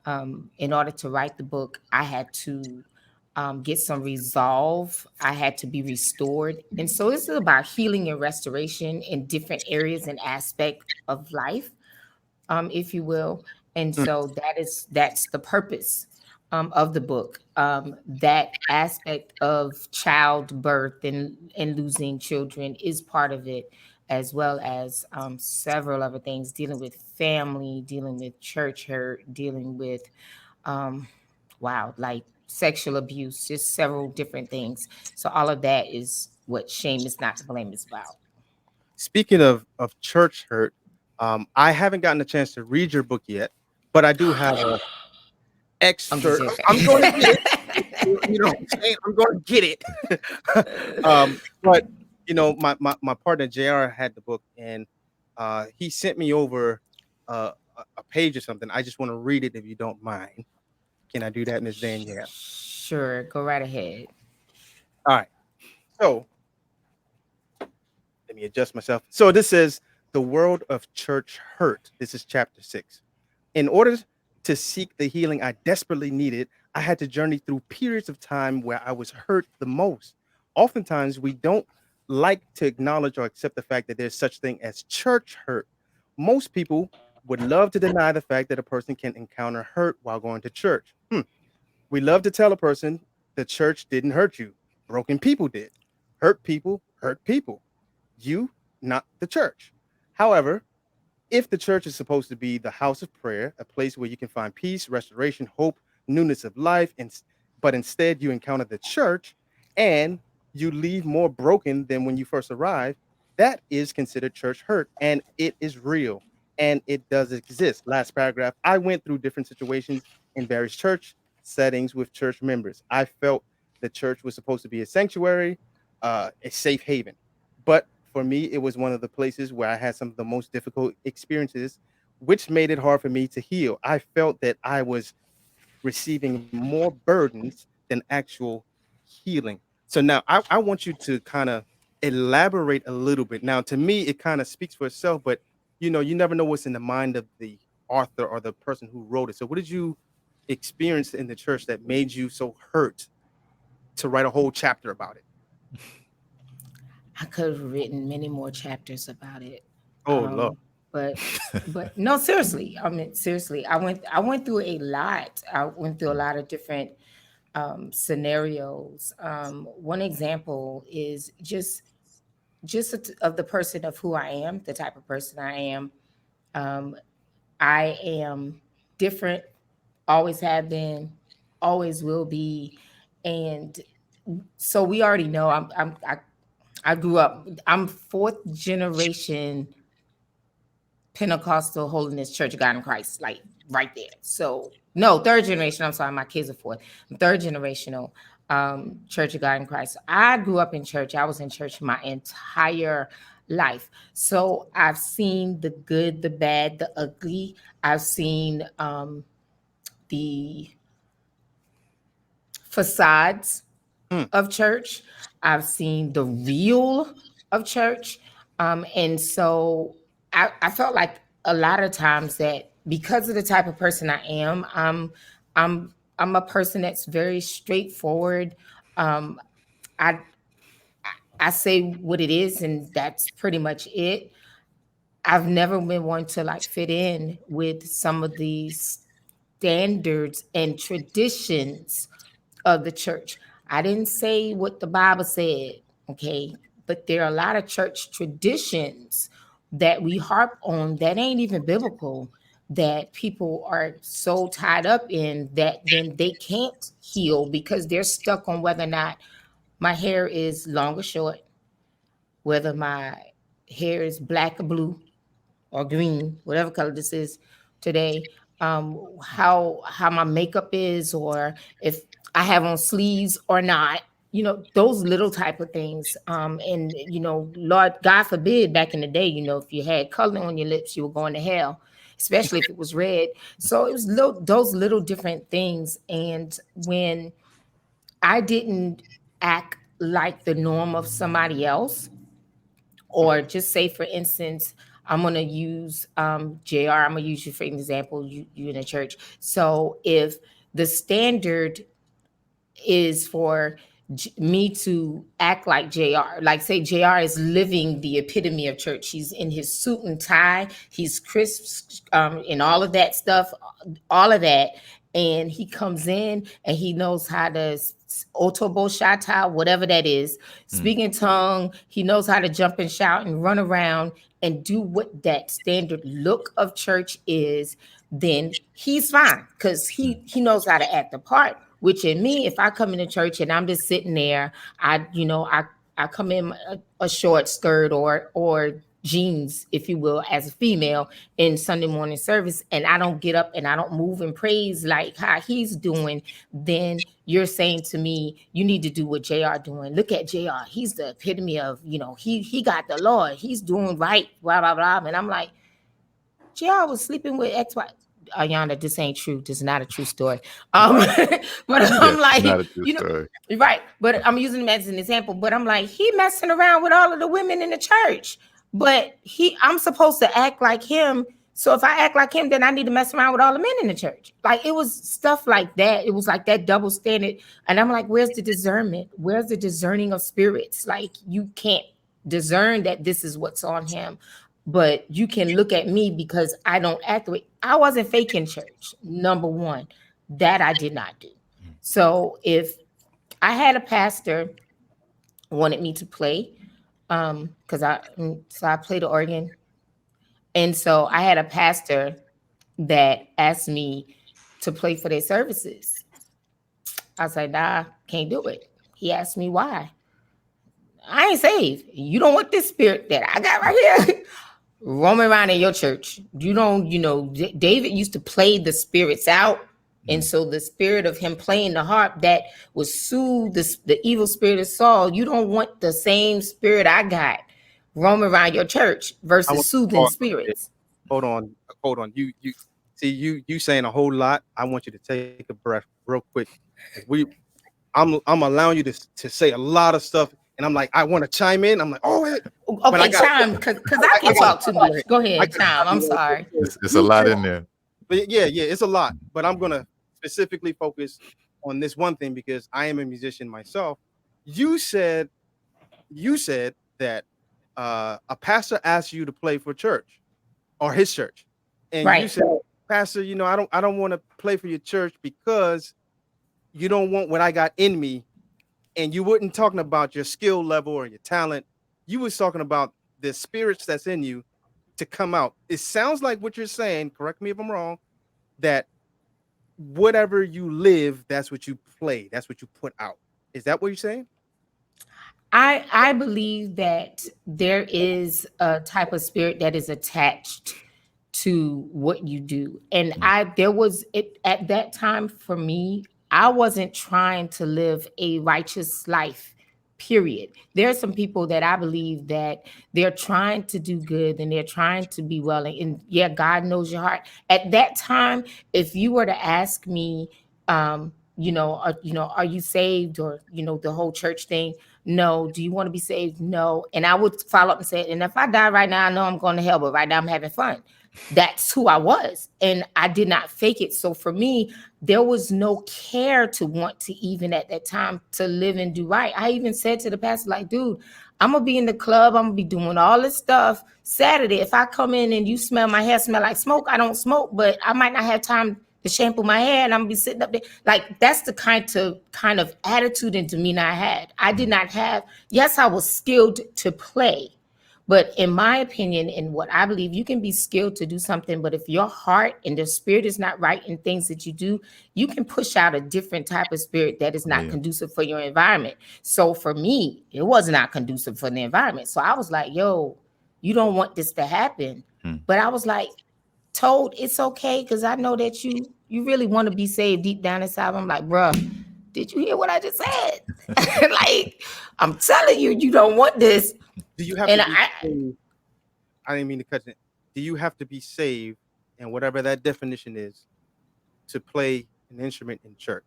In order to write the book, I had to get some resolve. I had to be restored. And so this is about healing and restoration in different areas and aspect of life, if you will. And Mm. so that's the purpose of the book. That aspect of childbirth and losing children is part of it, as well as several other things, dealing with family, dealing with church hurt, dealing with um, wow, like sexual abuse, just several different things. So all of that is what Shame is Not to Blame is about. Speaking of church hurt, I haven't gotten a chance to read your book yet, but I do have an I'm just excerpt. joking. I'm going to get it. You know what I'm saying? I'm going to get it. But my partner JR had the book, and he sent me over a page or something. I just want to read it if you don't mind. Can I do that, Miss Danielle? Sure, go right ahead. All right. So let me adjust myself. So this is the world of church hurt. This is chapter 6. In order to seek the healing I desperately needed, I had to journey through periods of time where I was hurt the most. Oftentimes, we don't like to acknowledge or accept the fact that there's such thing as church hurt. Most people would love to deny the fact that a person can encounter hurt while going to church. We love to tell a person the church didn't hurt you. Broken people did. Hurt people hurt people. You, not the church. However, if the church is supposed to be the house of prayer, a place where you can find peace, restoration, hope, newness of life, but instead you encounter the church and you leave more broken than when you first arrived, that is considered church hurt, and it is real and it does exist. Last paragraph. I went through different situations in various church settings with church members. I felt the church was supposed to be a sanctuary, a safe haven. But for me, it was one of the places where I had some of the most difficult experiences, which made it hard for me to heal. I felt that I was receiving more burdens than actual healing. So now I want you to kind of elaborate a little bit. Now, to me, it kind of speaks for itself, but you never know what's in the mind of the author or the person who wrote it. So, what did you experience in the church that made you so hurt to write a whole chapter about it? I could have written many more chapters about it. Oh, Lord. Um, but no, seriously. I mean, seriously, I went through a lot. I went through a lot of different scenarios. One example is of the person of who I am, the type of person I am. Um, I am different, always have been, always will be, and so we already know I grew up. I'm fourth generation Pentecostal Holiness Church of God in Christ, like right there. So no, third generation. I'm sorry, my kids are fourth. I'm third generational Church of God in Christ. I grew up in church. I was in church my entire life. So I've seen the good, the bad, the ugly. I've seen the facades Hmm. of church. I've seen the real of church. And so I felt like a lot of times that because of the type of person I am, I'm a person that's very straightforward. Um, I I say what it is, and that's pretty much it. I've never been one to like fit in with some of these standards and traditions of the church. I didn't say what the Bible said, okay? But there are a lot of church traditions that we harp on that ain't even biblical, that people are so tied up in that then they can't heal because they're stuck on whether or not my hair is long or short, whether my hair is black or blue or green, whatever color this is today, how my makeup is, or if I have on sleeves or not, those little type of things. And Lord God forbid, back in the day, if you had color on your lips, you were going to hell, especially if it was red. So it was those little different things. And when I didn't act like the norm of somebody else, or just say, for instance, I'm going to use JR, I'm going to use you for an example, you in a church. So if the standard is for me to act like JR, like say JR is living the epitome of church. He's in his suit and tie, he's crisp, and all of that stuff, all of that. And he comes in and he knows how to otobo shata, whatever that is, speak in tongue. He knows how to jump and shout and run around and do what that standard look of church is. Then he's fine because he knows how to act the part. Which in me, if I come into church and I'm just sitting there, I come in a short skirt or jeans, if you will, as a female in Sunday morning service, and I don't get up and I don't move and praise like how he's doing, then you're saying to me, you need to do what JR doing. Look at JR. He's the epitome of, he got the Lord. He's doing right, blah, blah, blah. And I'm like, JR was sleeping with XY. Ayana, this ain't true. This is not a true story. But I'm like, not a true story. Right. But I'm using him as an example. But I'm like, he messing around with all of the women in the church. But I'm supposed to act like him. So if I act like him, then I need to mess around with all the men in the church. Like it was stuff like that. It was like that double standard. And I'm like, where's the discernment? Where's the discerning of spirits? Like you can't discern that this is what's on him. But you can look at me because I don't act the way I wasn't faking church. Number one, that I did not do. So if I had a pastor wanted me to play, because I play the organ, and so I had a pastor that asked me to play for their services. I said, nah, can't do it. He asked me why. I ain't saved. You don't want this spirit that I got right here roaming around in your church. You don't, David used to play the spirits out. And so the spirit of him playing the harp that would soothe the evil spirit of Saul, you don't want the same spirit I got roaming around your church versus soothing spirits. Hold on. You see, you saying a whole lot. I want you to take a breath real quick. I'm allowing you to say a lot of stuff. And I'm like, I want to chime in. I'm like, okay, chime, because I can talk too much. Go ahead, chime. I'm sorry. It's a lot in there. But yeah, it's a lot. But I'm gonna specifically focus on this one thing because I am a musician myself. You said that a pastor asked you to play for church or his church, and right. You said, Pastor, I don't want to play for your church because you don't want what I got in me. And you weren't talking about your skill level or your talent. You was talking about the spirits that's in you to come out. It sounds like what you're saying, correct me if I'm wrong, that whatever you live, that's what you play. That's what you put out. Is that what you're saying? I believe that there is a type of spirit that is attached to what you do. And there was at that time for me, I wasn't trying to live a righteous life, period. There are some people that I believe that they're trying to do good and they're trying to be well. And yeah, God knows your heart. At that time, if you were to ask me, are you saved, or the whole church thing? No. Do you want to be saved? No. And I would follow up and say, and if I die right now, I know I'm going to hell, but right now I'm having fun. That's who I was, and I did not fake it. So for me, there was no care to want to, even at that time, to live and do right. I even said to the pastor, like, dude, I'm gonna be in the club, I'm gonna be doing all this stuff Saturday. If I come in and you smell my hair smell like smoke, I don't smoke, but I might not have time to shampoo my hair, and I'm gonna be sitting up there. Like, that's the kind of attitude and demeanor I had. I did not have, yes, I was skilled to play, but in my opinion, and what I believe, you can be skilled to do something, but if your heart and the spirit is not right in things that you do, you can push out a different type of spirit that is not conducive for your environment. So for me, it was not conducive for the environment. So I was like, yo, you don't want this to happen. But I was like, told it's okay, because I know that you really want to be saved deep down inside. I'm like, bruh, did you hear what I just said? Like, I'm telling you, you don't want this. Do you have to be saved? I didn't mean to cut it. Do you have to be saved, and whatever that definition is, to play an instrument in church?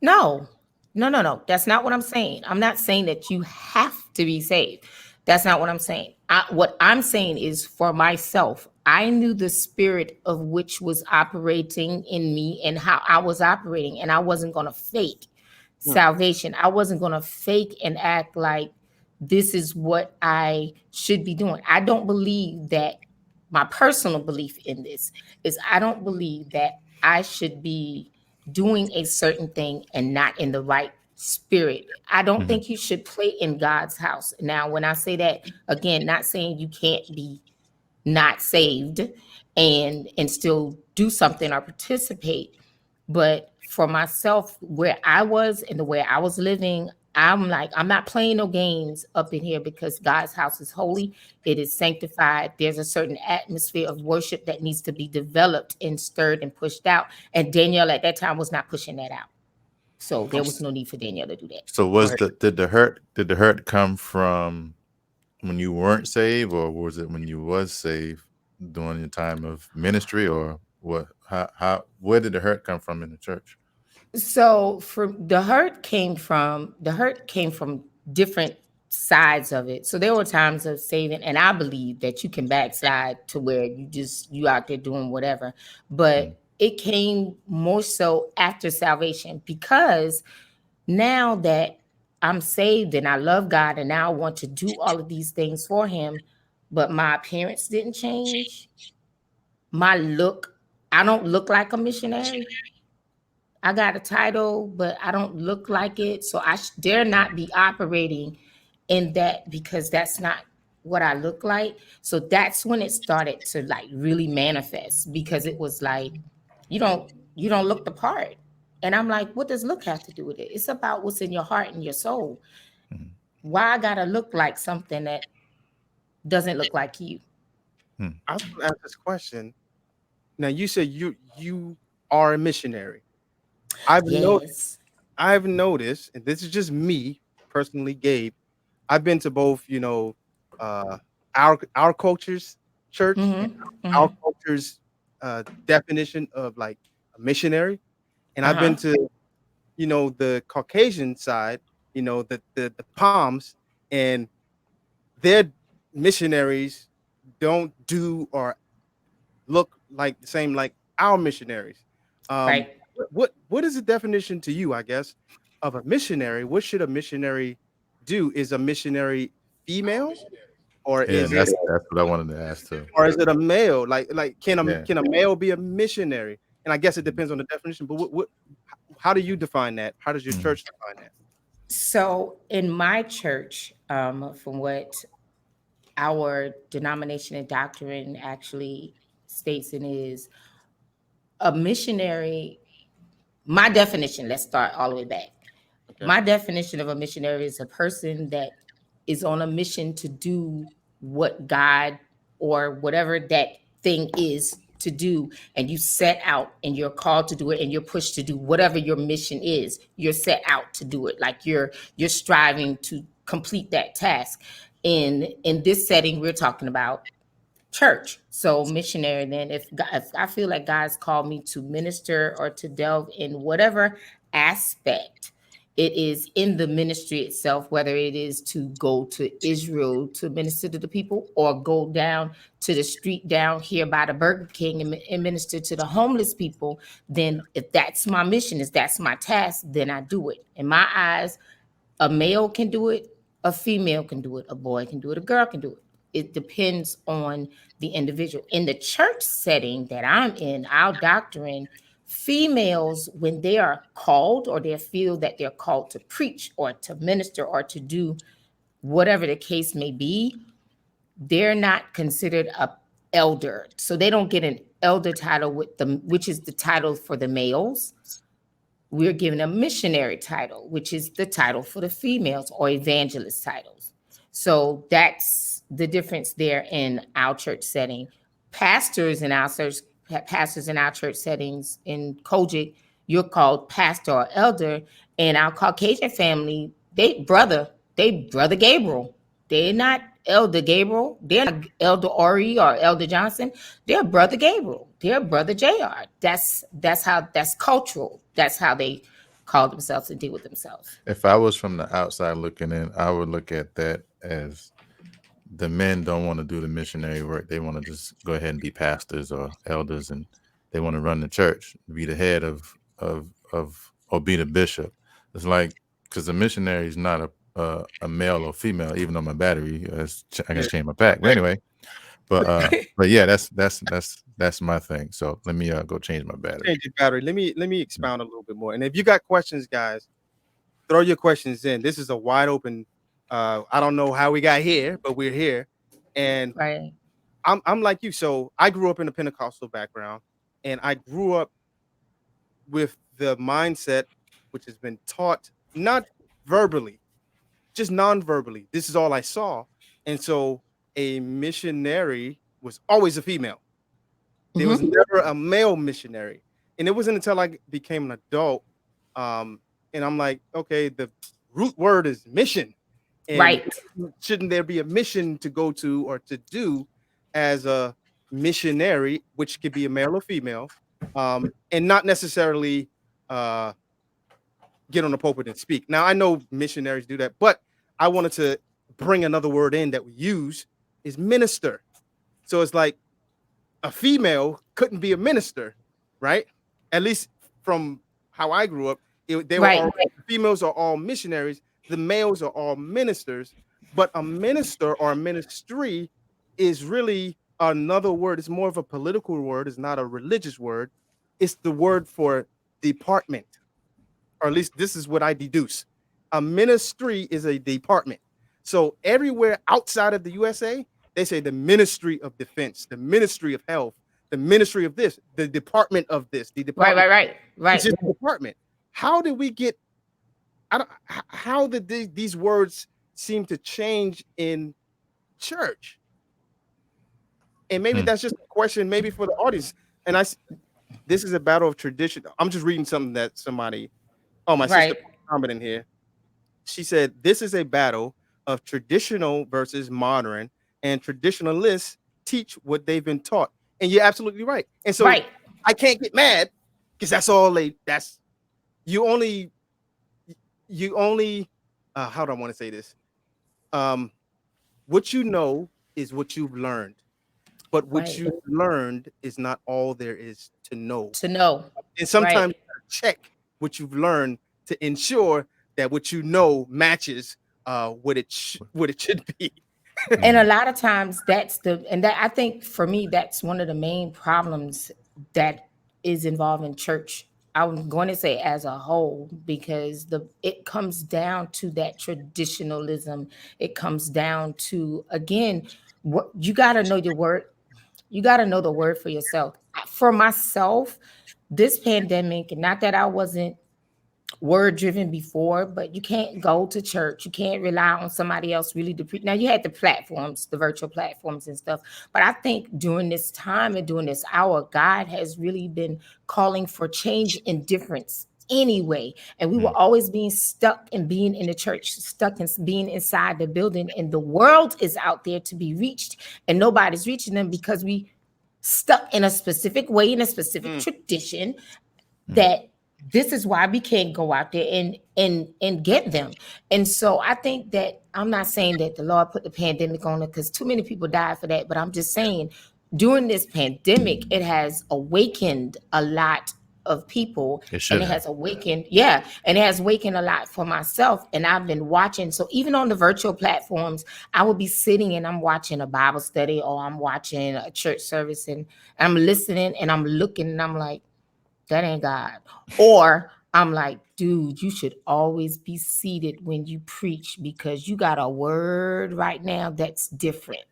No. That's not what I'm saying. I'm not saying that you have to be saved. That's not what I'm saying. What I'm saying is, for myself, I knew the spirit of which was operating in me and how I was operating, and I wasn't going to fake salvation. I wasn't going to fake and act like this is what I should be doing. I don't believe that. My personal belief in this is, I don't believe that I should be doing a certain thing and not in the right spirit. I don't think you should play in God's house. Now, when I say that, again, not saying you can't be not saved and still do something or participate, but for myself, where I was and the way I was living, I'm like, I'm not playing no games up in here, because God's house is holy. It is sanctified. There's a certain atmosphere of worship that needs to be developed and stirred and pushed out. And Danielle at that time was not pushing that out. So there was no need for Danielle to do that. So did the hurt come from when you weren't saved, or was it when you was saved during your time of ministry, or what? Where did the hurt come from in the church? So the hurt came from different sides of it. So there were times of saving, and I believe that you can backslide to where you out there doing whatever, but it came more so after salvation, because now that I'm saved and I love God and now I want to do all of these things for him, but my appearance didn't change. My look, I don't look like a missionary. I got a title, but I don't look like it. So I dare not be operating in that, because that's not what I look like. So that's when it started to like really manifest, because it was like, you don't look the part. And I'm like, what does look have to do with it? It's about what's in your heart and your soul. Why I gotta look like something that doesn't look like you? I was going to ask this question. Now, you said you are a missionary. I've noticed, and this is just me personally, Gabe. I've been to both, our culture's church, our culture's definition of like a missionary, and I've been to, the Caucasian side, the Palms, and their missionaries don't do or look like the same like our missionaries. Right. What is the definition to you, I guess, of a missionary? What should a missionary do? Is a missionary female, or is that's what I wanted to ask too. Or is it a male? Like can a male be a missionary? And I guess it depends on the definition. But how do you define that? How does your church define that? So in my church, from what our denomination and doctrine actually states, and is a missionary. My definition, let's start all the way back. Okay. My definition of a missionary is a person that is on a mission to do what God or whatever that thing is to do, and you set out and you're called to do it, and you're pushed to do whatever your mission is. You're set out to do it, like you're striving to complete that task. In this setting, we're talking about church. So missionary, then if I feel like God's called me to minister or to delve in whatever aspect it is in the ministry itself, whether it is to go to Israel to minister to the people or go down to the street down here by the Burger King and minister to the homeless people, then if that's my mission, if that's my task, then I do it. In my eyes, a male can do it, a female can do it, a boy can do it, a girl can do it. It depends on the individual. In the church setting that I'm in, our doctrine, females, when they are called or they feel that they're called to preach or to minister or to do whatever the case may be, they're not considered a elder. So they don't get an elder title with them, which is the title for the males. We're given a missionary title, which is the title for the females, or evangelist titles. So that's the difference there in our church setting. Pastors in our church settings in Kojic, you're called pastor or elder. And our Caucasian family, they brother Gabriel. They're not Elder Gabriel. They're not Elder Ori or Elder Johnson. They're Brother Gabriel. They're Brother JR. That's cultural. That's how they call themselves and deal with themselves. If I was from the outside looking in, I would look at that as the men don't want to do the missionary work. They want to just go ahead and be pastors or elders, and they want to run the church, be the head of or be the bishop. It's like, because the missionary is not a male or female, even though my battery I can change my pack. But anyway, but yeah, that's my thing. So let me go change my battery. Change your battery. Let me expound a little bit more. And if you got questions, guys, throw your questions in. This is a wide open. I don't know how we got here, but we're here. And right. I'm like you. So I grew up in a Pentecostal background, and I grew up with the mindset which has been taught not verbally, just non-verbally. This is all I saw. And so a missionary was always a female. There was never a male missionary. And it wasn't until I became an adult, and I'm like, okay, the root word is mission. And right. Shouldn't there be a mission to go to or to do as a missionary, which could be a male or female, and not necessarily get on the pulpit and speak. Now, I know missionaries do that, but I wanted to bring another word in that we use is minister. So it's like a female couldn't be a minister, right? At least from how I grew up, they were all, females are all missionaries. The males are all ministers, but a minister or a ministry is really another word. It's more of a political word. It's not a religious word. It's the word for department, or at least this is what I deduce. A ministry is a department. So everywhere outside of the USA, they say the Ministry of Defense, the Ministry of Health, the Ministry of this, the Department of this, the Department. Right. It's just a department. How did we get? How did these words seem to change in church? And maybe that's just a question, maybe for the audience. And this is a battle of tradition. I'm just reading something that somebody. Oh, my sister commented in here. She said, this is a battle of traditional versus modern, and traditionalists teach what they've been taught. And you're absolutely right. And so I can't get mad because that's all you only how do I want to say this? What you know is what you've learned, but what you've learned is not all there is to know. And sometimes you gotta check what you've learned to ensure that what you know matches what it should be. And a lot of times I think for me, that's one of the main problems that is involved in church. I'm going to say as a whole, because it comes down to that traditionalism. It comes down to, again, what you got to know your word. You got to know the word for yourself. For myself, this pandemic, not that I wasn't word driven before, but you can't go to church. You can't rely on somebody else really to preach. Now you had the platforms, the virtual platforms and stuff. But I think during this time and during this hour, God has really been calling for change and difference anyway. And we were always being stuck and being in the church, stuck and being inside the building. And the world is out there to be reached, and nobody's reaching them because we stuck in a specific way, in a specific tradition, that this is why we can't go out there and get them. And so I think that, I'm not saying that the Lord put the pandemic on it because too many people died for that, but I'm just saying during this pandemic, it has awakened a lot of people, and it has awakened, and it has awakened a lot for myself. And I've been watching. So even on the virtual platforms, I will be sitting and I'm watching a Bible study, or I'm watching a church service, and I'm listening and I'm looking and I'm like, that ain't God. Or I'm like, dude, you should always be seated when you preach because you got a word right now that's different.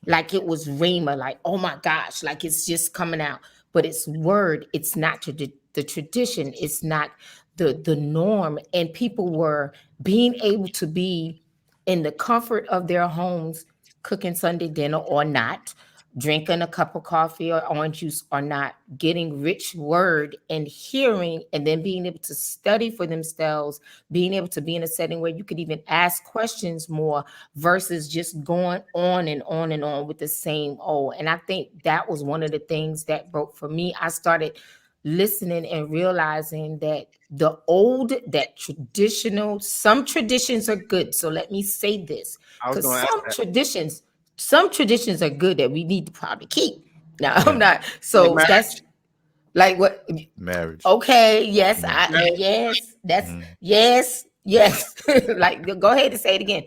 Like it was Rhema, like, oh my gosh, like it's just coming out. But it's word, it's not the tradition, it's not the norm. And people were being able to be in the comfort of their homes, cooking Sunday dinner or not, drinking a cup of coffee or orange juice or not, getting rich word and hearing, and then being able to study for themselves, being able to be in a setting where you could even ask questions more versus just going on and on and on with the same old. And I think that was one of the things that broke for me. I started listening and realizing that the old, that traditional, some traditions are good. So let me say this, because some traditions are good that we need to probably keep. Now, I'm not. So that's like what marriage. Okay. Yes. Yes. Like, go ahead and say it again.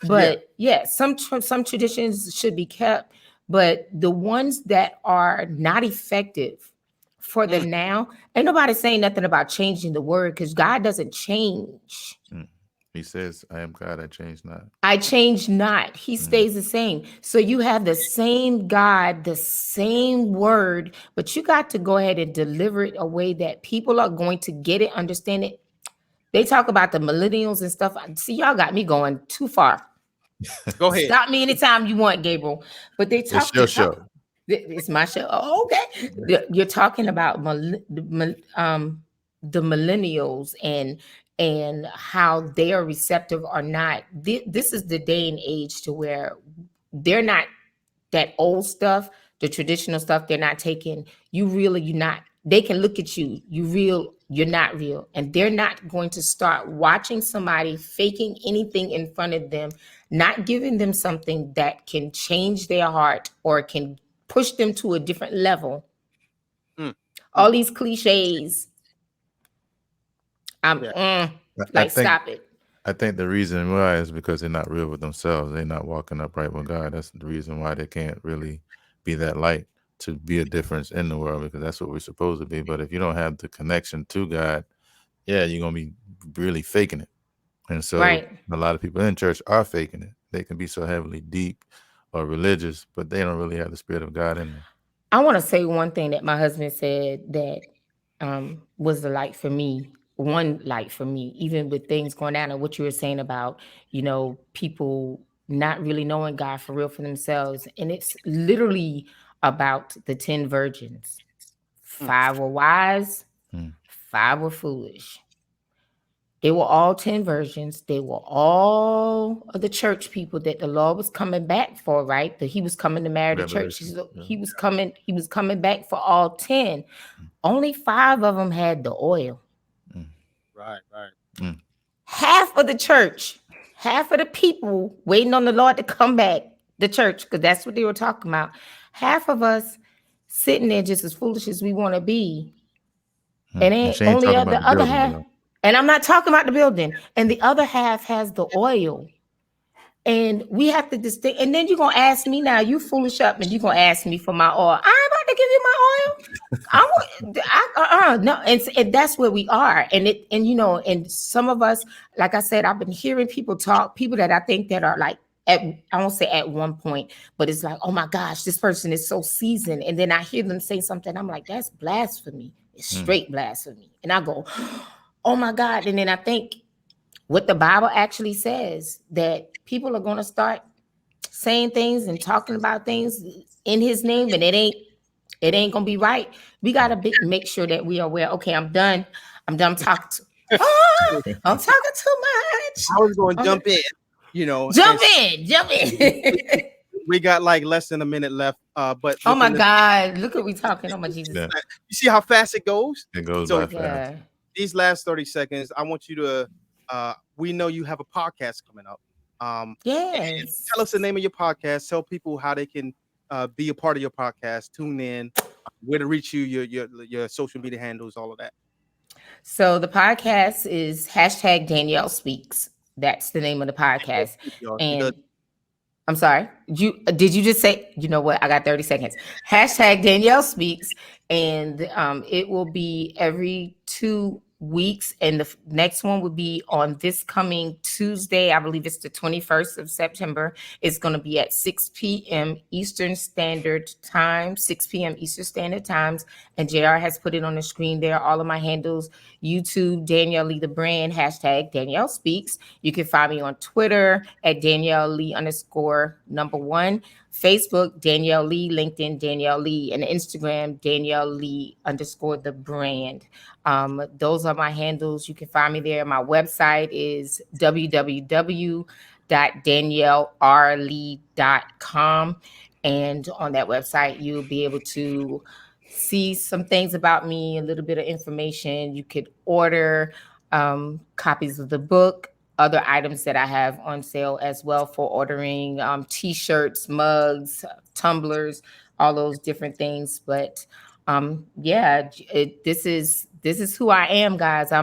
But some traditions should be kept, but the ones that are not effective for the now, ain't nobody saying nothing about changing the word, because God doesn't change. He says, I am God, I change not. I change not. He stays the same. So you have the same God, the same word, but you got to go ahead and deliver it a way that people are going to get it, understand it. They talk about the millennials and stuff. See, y'all got me going too far. Go ahead. Stop me anytime you want, Gabriel. But they talk. It's your show. It's my show. Oh, okay. You're talking about the millennials and how they are receptive or not. This is the day and age to where they're not that old stuff, the traditional stuff. They're not taking you really. You're not. They can look at you. You real. You're not real, and they're not going to start watching somebody faking anything in front of them, not giving them something that can change their heart or can push them to a different level. All these cliches. Stop it. I think the reason why is because they're not real with themselves. They're not walking upright with God. That's the reason why they can't really be that light to be a difference in the world, because that's what we're supposed to be. But if you don't have the connection to God, you're going to be really faking it. And so a lot of people in church are faking it. They can be so heavily deep or religious, but they don't really have the Spirit of God in them. I want to say one thing that my husband said that was the light for me. One light for me, even with things going down, and what you were saying about, people not really knowing God for real for themselves. And it's literally about the 10 virgins. 5 were wise, 5 were foolish. They were all 10 virgins. They were all of the church people that the Lord was coming back for, right? That he was coming to marry the church. He was coming back for all 10. Only 5 of them had the oil. Right. Half of the church, half of the people waiting on the Lord to come back, the church, because that's what they were talking about. Half of us sitting there just as foolish as we want to be. And then only the other half. And I'm not talking about the building. And the other half has the oil. And we have to distinct. And then you're going to ask me now, you foolish up, and you're going to ask me for my oil. I'm about to give you my oil. No. And that's where we are. And some of us, like I said, I've been hearing people that I think that are like, I won't say at one point, but it's like, oh my gosh, this person is so seasoned. And then I hear them say something. I'm like, that's blasphemy. It's straight blasphemy. And I go, oh my God. And then I think what the Bible actually says, that people are going to start saying things and talking about things in his name, and it It ain't gonna be right. We gotta make sure that we are aware. Okay, I'm done. I'm done talking to. Oh, I'm talking too much. I was going to jump in, you know. Jump in. We got like less than a minute left. But Oh my God, look what we talking. Oh my Jesus. Yeah. You see how fast it goes? It goes So, by fast. Yeah. These last 30 seconds, I want you to we know you have a podcast coming up. Yes. Tell us the name of your podcast. Tell people how they can be a part of your podcast. Tune in, where to reach you, your social media handles, all of that. So the podcast is hashtag Danielle Speaks. That's the name of the podcast. And I'm sorry. Did you just say, you know what? I got 30 seconds. Hashtag Danielle Speaks. And it will be every 2 weeks. And the next one will be on this coming Tuesday. I believe it's the 21st of September. It's going to be at 6 p.m. Eastern Standard Time, 6 p.m. Eastern Standard Times. And JR has put it on the screen there. All of my handles, YouTube, Danielle Lee, the brand, hashtag Danielle Speaks. You can find me on Twitter at Danielle Lee _1, Facebook, Danielle Lee, LinkedIn, Danielle Lee, and Instagram, Danielle Lee _ the brand. Those are my handles. You can find me there. My website is www.daniellerlee.com. And on that website, you'll be able to see some things about me, a little bit of information. You could order copies of the book, other items that I have on sale as well for ordering, t-shirts, mugs, tumblers, all those different things. But this is who I am, guys.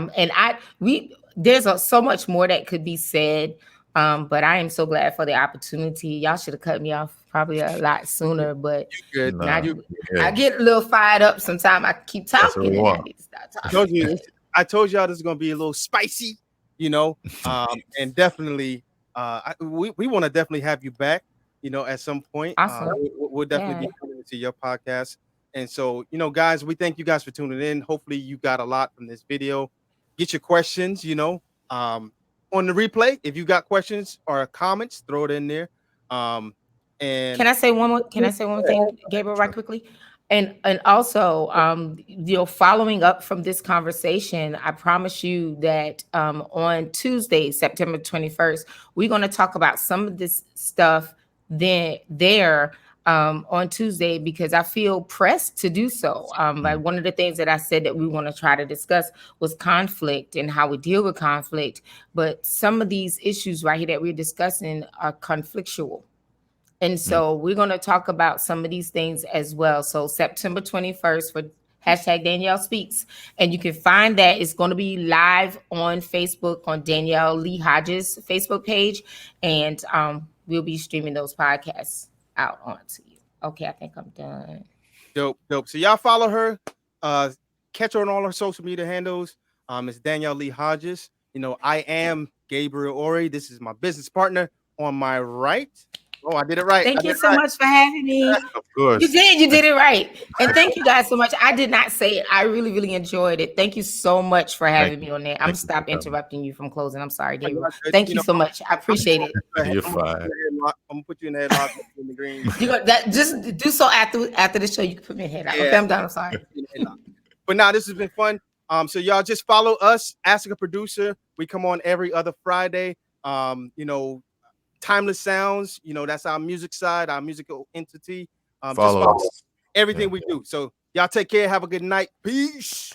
There's so much more that could be said. But I am so glad for the opportunity. Y'all should have cut me off probably a lot sooner, but I get a little fired up sometimes. I keep talking and I need to stop talking. I told y'all this is gonna be a little spicy, you know. And definitely we want to definitely have you back, you know, at some point. Awesome. We'll definitely be coming to your podcast. And so, you know, guys, we thank you guys for tuning in. Hopefully you got a lot from this video. Get your questions, you know, on the replay. If you got questions or comments, throw it in there. And can I say one more thing, Gabriel, right quickly? And also, you know, following up from this conversation, I promise you that on Tuesday, September 21st, we're going to talk about some of this stuff on Tuesday, because I feel pressed to do so. Like one of the things that I said that we want to try to discuss was conflict and how we deal with conflict. But some of these issues right here that we're discussing are conflictual. And so we're going to talk about some of these things as well. So September 21st for hashtag Danielle Speaks. And you can find that it's going to be live on Facebook on Danielle Lee Hodges' Facebook page. And we'll be streaming those podcasts out onto you. Okay, I think I'm done. Dope. So y'all follow her. Catch her on all her social media handles. It's Danielle Lee Hodges. You know, I am Gabriel Ori. This is my business partner on my right. Oh, I did it right. Thank you so much for having me. Of course. You did it right. And thank you guys so much. I did not say it. I really, really enjoyed it. Thank you so much for having me on there. I'm going to stop interrupting you from closing. I'm sorry, Gabriel. Thank you so much. I appreciate it. You're fine. I'm going to put you in the headlock in the green. Just do so after the show. You can put me in headlock. Yeah. Okay, I'm done. I'm sorry. But now this has been fun. So y'all just follow us, Ask a Producer. We come on every other Friday. You know, Timeless Sounds, you know, that's our music side, our musical entity. Follow us. Everything we do. So y'all take care. Have a good night. Peace.